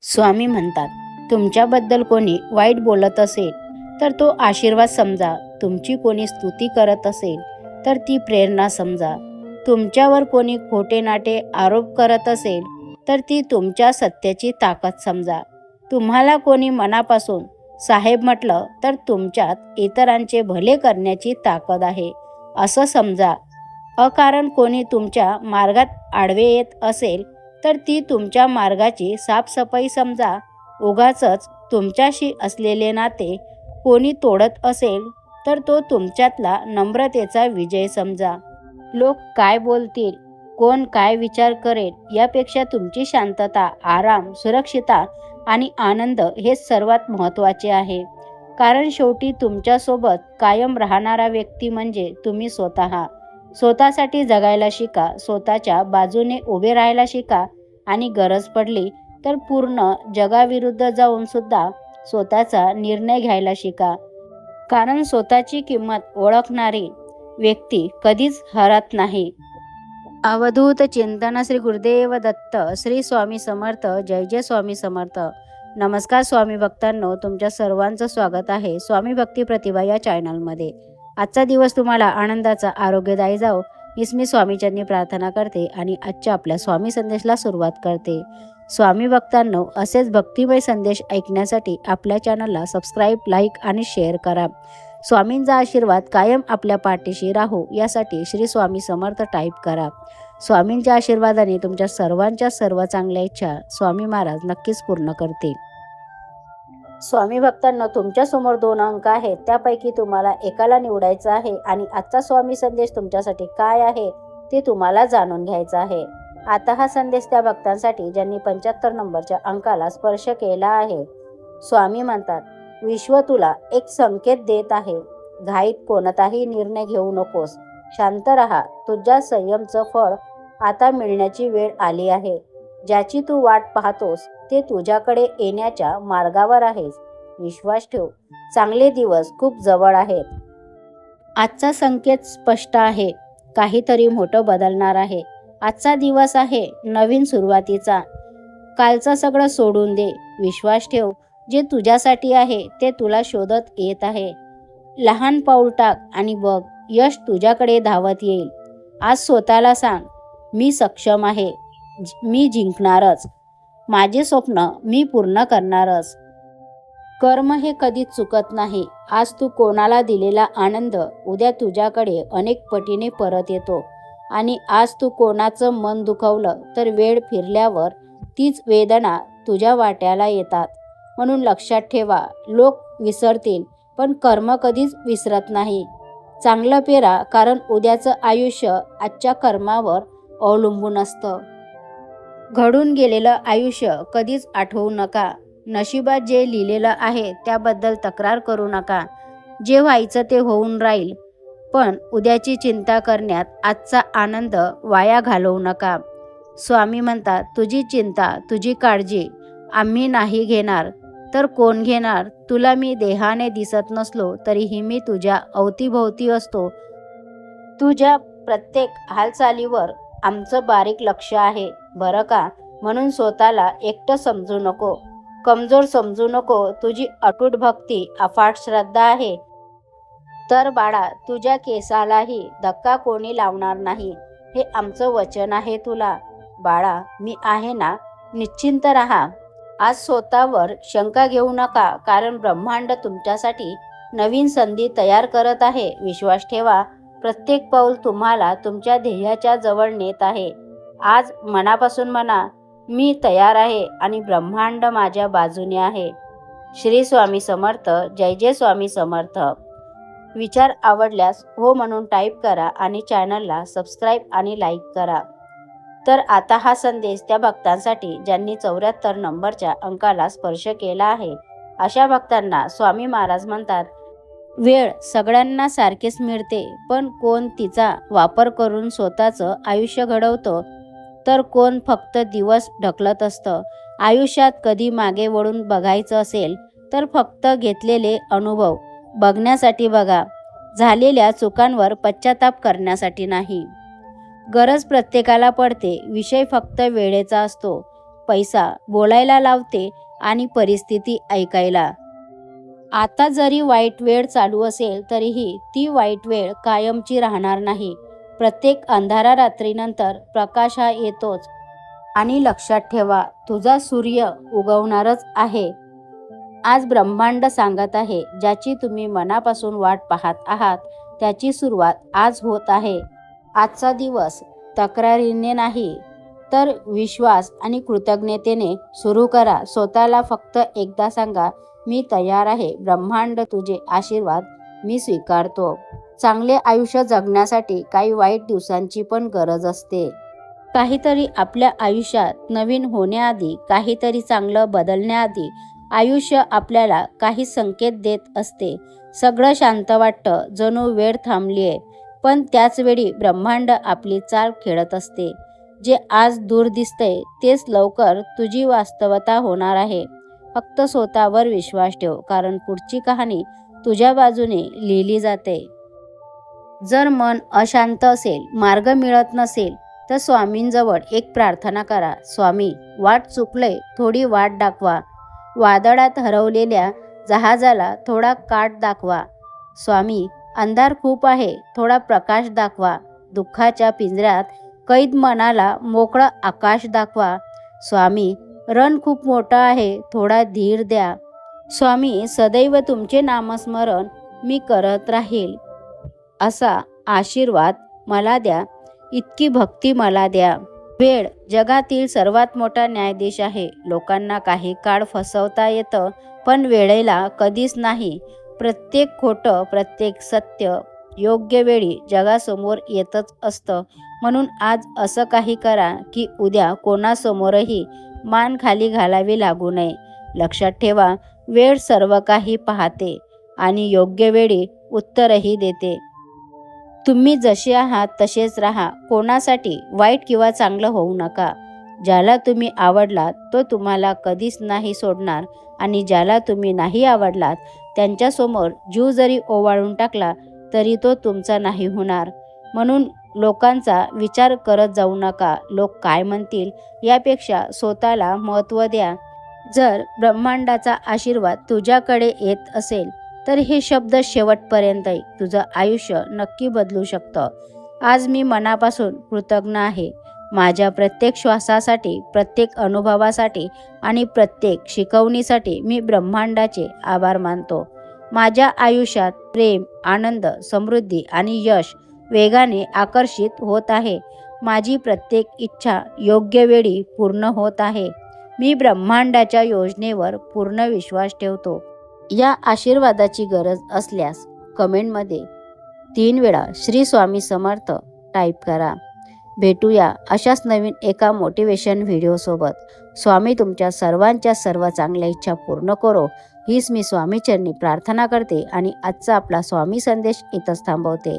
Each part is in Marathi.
स्वामी म्हणतात, तुमच्याबद्दल कोणी वाईट बोलत असेल तर तो आशीर्वाद समजा. तुमची कोणी स्तुती करत असेल तर ती प्रेरणा समजा. तुमच्यावर कोणी खोटे नाटे आरोप करत असेल तर ती तुमच्या सत्याची ताकद समजा. तुम्हाला कोणी मनापासून साहेब म्हटलं तर तुमच्यात इतरांचे भले करण्याची ताकद आहे असं समजा. अकारण कोणी तुमच्या मार्गात आडवे येत असेल तर ती तुमच्या मार्गाची साफसफाई समजा. उगाचच तुमच्याशी असलेले नाते कोणी तोडत असेल तर तो तुमच्यातला नम्रतेचा विजय समजा. लोक काय बोलतील, कोण काय विचार करेल यापेक्षा तुमची शांतता, आराम, सुरक्षितता आणि आनंद हे सर्वात महत्त्वाचे आहे. कारण शेवटी तुमच्यासोबत कायम राहणारा व्यक्ती म्हणजे तुम्ही स्वतः. स्वतःसाठी जगायला शिका, स्वतःच्या बाजूने उभे राहायला शिका आणि गरज पडली तर पूर्ण जगाविरुद्ध जाऊन सुद्धा स्वतःचा निर्णय घ्यायला शिका. कारण स्वतःची किंमत ओळखणारी व्यक्ती कधीच हरत नाही. अवधूत चिंतन श्री गुरुदेव दत्त. श्री स्वामी समर्थ. जय जय स्वामी समर्थ. नमस्कार स्वामी भक्तांनो, तुमच्या सर्वांचं स्वागत आहे स्वामी भक्ती प्रतिभा या चॅनलमध्ये. आजचा दिवस तुम्हाला आनंदाचा, आरोग्यदायी जाओ हीच मी स्वामीचरणी प्रार्थना करते आणि आजच्या आपल्या स्वामी संदेशला सुरुवात करते. स्वामी भक्तांनो, असेच भक्तिमय संदेश ऐकण्यासाठी आपल्या चॅनलला सबस्क्राईब, लाईक आणि शेअर करा. स्वामींचा आशीर्वाद कायम आपल्या पाठीशी राहो यासाठी श्री स्वामी समर्थ टाईप करा. स्वामींच्या आशीर्वादाने तुमच्या सर्वांच्या सर्व चांगल्या इच्छा स्वामी महाराज नक्कीच पूर्ण करतील. स्वामी भक्तांनो, तुमच्यासमोर 2 अंक आहेत, त्यापैकी तुम्हाला एकाला निवडायचं आहे आणि आजचा स्वामी संदेश तुमच्यासाठी काय आहे ते तुम्हाला जाणून घ्यायचं आहे. आता हा संदेश त्या भक्तांसाठी ज्यांनी 75 नंबरच्या अंकाला स्पर्श केला आहे. स्वामी म्हणतात, विश्व तुला एक संकेत देत आहे. घाईत कोणताही निर्णय घेऊ नकोस. शांत रहा. तुझ्या संयमचं फळ आता मिळण्याची वेळ आली आहे. ज्याची तू वाट पाहतोस ते तुझ्याकडे येण्याच्या मार्गावर आहेस. विश्वास ठेव, चांगले दिवस खूप जवळ आहेत. आजचा संकेत स्पष्ट आहे. काहीतरी मोठं बदलणार आहे. आजचा दिवस आहे नवीन सुरुवातीचा. कालचं सगळं सोडून दे. विश्वास ठेव, जे तुझ्यासाठी आहे ते तुला शोधत येत आहे. लहान पाऊल टाक आणि बघ, यश तुझ्याकडे धावत येईल. आज स्वतःला सांग, मी सक्षम आहे. मी जिंकणारच. माझे स्वप्न मी पूर्ण करणारच. कर्म हे कधीच चुकत नाही. आज तू कोणाला दिलेला आनंद उद्या तुझ्याकडे अनेक पटीने परत येतो. आणि आज तू कोणाचं मन दुखवलं तर वेळ फिरल्यावर तीच वेदना तुझ्या वाट्याला येतात. म्हणून लक्षात ठेवा, लोक विसरतील पण कर्म कधीच विसरत नाही. चांगलं पेरा, कारण उद्याचं आयुष्य आजच्या कर्मावर अवलंबून असतं. घडून गेलेलं आयुष्य कधीच आठवू नका. नशिबात जे लिहिलेलं आहे त्याबद्दल तक्रार करू नका. जे व्हायचं ते होऊन राहील, पण उद्याची चिंता करण्यात आजचा आनंद वाया घालवू नका. स्वामी म्हणतात, तुझी चिंता, तुझी काळजी आम्ही नाही घेणार तर कोण घेणार? तुला मी देहाने दिसत नसलो तरीही मी तुझ्या अवतीभोवती असतो. तुझ्या प्रत्येक हालचालीवर आमचं बारीक लक्ष आहे बरं का. म्हणून स्वतःला एकटं समजू नको, कमजोर समजू नको. तुझी अटूट भक्ती, अफाट श्रद्धा आहे तर बाळा, तुझ्या केसालाही धक्का कोणी लावणार नाही. हे आमचं वचन आहे तुला. बाळा, मी आहे ना, निश्चिंत राहा. आज स्वतःवर शंका घेऊ नका, कारण ब्रह्मांड तुमच्यासाठी नवीन संधी तयार करत आहे. विश्वास ठेवा, प्रत्येक पाऊल तुम्हाला तुमच्या ध्येयाच्या जवळ नेत आहे. आज मनापासून म्हणा, मी तयार आहे आणि ब्रह्मांड माझ्या बाजूने आहे. श्री स्वामी समर्थ. जय जय स्वामी समर्थ. विचार आवडल्यास हो म्हणून टाईप करा आणि चॅनलला सबस्क्राईब आणि लाईक करा. तर आता हा संदेश त्या भक्तांसाठी ज्यांनी 74 नंबरच्या अंकाला स्पर्श केला आहे. अशा भक्तांना स्वामी महाराज म्हणतात, वेळ सगळ्यांना सारखीच मिळते, पण कोण तिचा वापर करून स्वतःचं आयुष्य घडवतं तर कोण फक्त दिवस ढकलत असतं. आयुष्यात कधी मागे वळून बघायचं असेल तर फक्त घेतलेले अनुभव बघण्यासाठी बघा, झालेल्या चुकांवर पश्चाताप करण्यासाठी नाही. गरज प्रत्येकाला पडते. विषय फक्त वेळेचा असतो. पैसा बोलायला लावते आणि परिस्थिती ऐकायला. आता जरी वाईट वेळ चालू असेल तरीही ती वाईट वेळ कायमची राहणार नाही. प्रत्येक अंधारा रात्रीनंतर प्रकाश हा येतोच. आणि लक्षात ठेवा, तुझा सूर्य उगवणारच आहे. आज ब्रह्मांड सांगत आहे, ज्याची तुम्ही मनापासून वाट पाहत आहात त्याची सुरुवात आज होत आहे. आजचा दिवस तक्रारीने नाही तर विश्वास आणि कृतज्ञतेने सुरू करा. स्वतःला फक्त एकदा सांगा, मी तयार आहे. ब्रह्मांड, तुझे आशीर्वाद मी स्वीकारतो. चांगले आयुष्य जगण्यासाठी काही वाईट दिवसांची पण गरज असते. काहीतरी आपल्या आयुष्यात नवीन होण्याआधी, काहीतरी चांगलं बदलण्याआधी आयुष्य आपल्याला काही संकेत देत असते. सगळं शांत वाटतं, जणू वेळ थांबलीये. पण त्याच वेळी ब्रह्मांड आपली चाल खेळत असते. जे आज दूर दिसतंय तेच लवकर तुझी वास्तवता होणार आहे. फक्त स्वतःवर विश्वास ठेव, कारण पुढची कहाणी तुझ्या बाजूने लिहिली जाते. जर मन अशांत असेल, मार्ग मिळत नसेल तर स्वामींजवळ एक प्रार्थना करा. स्वामी, वाट चुकलंय, थोडी वाट दाखवा. वादळात हरवलेल्या जहाजाला थोडा काठ दाखवा. स्वामी, अंधार खूप आहे, थोडा प्रकाश दाखवा. दुःखाच्या पिंजऱ्यात कैद मनाला मोकळं आकाश दाखवा. स्वामी, रण खूप मोठं आहे, थोडा धीर द्या. स्वामी, सदैव तुमचे नामस्मरण मी करत राहील, असा आशीर्वाद मला द्या. इतकी भक्ती मला द्या. वेळ जगातील सर्वात मोठा न्यायाधीश आहे. लोकांना काही काळ फसवता येतं, पण वेळेला कधीच नाही. प्रत्येक खोटं, प्रत्येक सत्य योग्य वेळी जगासमोर येतच असतं. म्हणून आज असं काही करा की उद्या कोणासमोरही मान खाली घालावी लागू नये. लक्षात ठेवा, वेळ सर्व काही पाहते आणि योग्य वेळी उत्तरही देते. तुम्ही जसे आहात तसेच राहा. कोणासाठी वाईट किंवा चांगलं होऊ नका. ज्याला तुम्ही आवडलात तो तुम्हाला कधीच नाही सोडणार आणि ज्याला तुम्ही नाही आवडलात त्यांच्यासमोर जीव जरी ओवाळून टाकला तरी तो तुमचा नाही होणार. म्हणून लोकांचा विचार करत जाऊ नका. लोक काय म्हणतील यापेक्षा स्वतःला महत्त्व द्या. जर ब्रह्मांडाचा आशीर्वाद तुझ्याकडे येत असेल तर हे शब्द शेवटपर्यंत तुझं आयुष्य नक्की बदलू शकतं. आज मी मनापासून कृतज्ञ आहे. माझ्या प्रत्येक श्वासासाठी, प्रत्येक अनुभवासाठी आणि प्रत्येक शिकवणीसाठी मी ब्रह्मांडाचे आभार मानतो. माझ्या आयुष्यात प्रेम, आनंद, समृद्धी आणि यश वेगाने आकर्षित होत आहे. माझी प्रत्येक इच्छा योग्य वेळी पूर्ण होत आहे. मी ब्रह्मांडाच्या योजनेवर पूर्ण विश्वास ठेवतो. या आशीर्वादाची गरज असल्यास कमेंटमध्ये 3 वेळा श्री स्वामी समर्थ टाईप करा. भेटूया अशाच नवीन एका मोटिवेशन व्हिडिओसोबत. स्वामी तुमच्या सर्वांच्या सर्व चांगल्या इच्छा पूर्ण करो, हीच मी स्वामीचरणी प्रार्थना करते आणि आजचा आपला स्वामी संदेश इथंच थांबवते.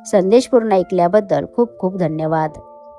संदेश पूर्ण ऐकल्याबद्दल खूप खूप धन्यवाद.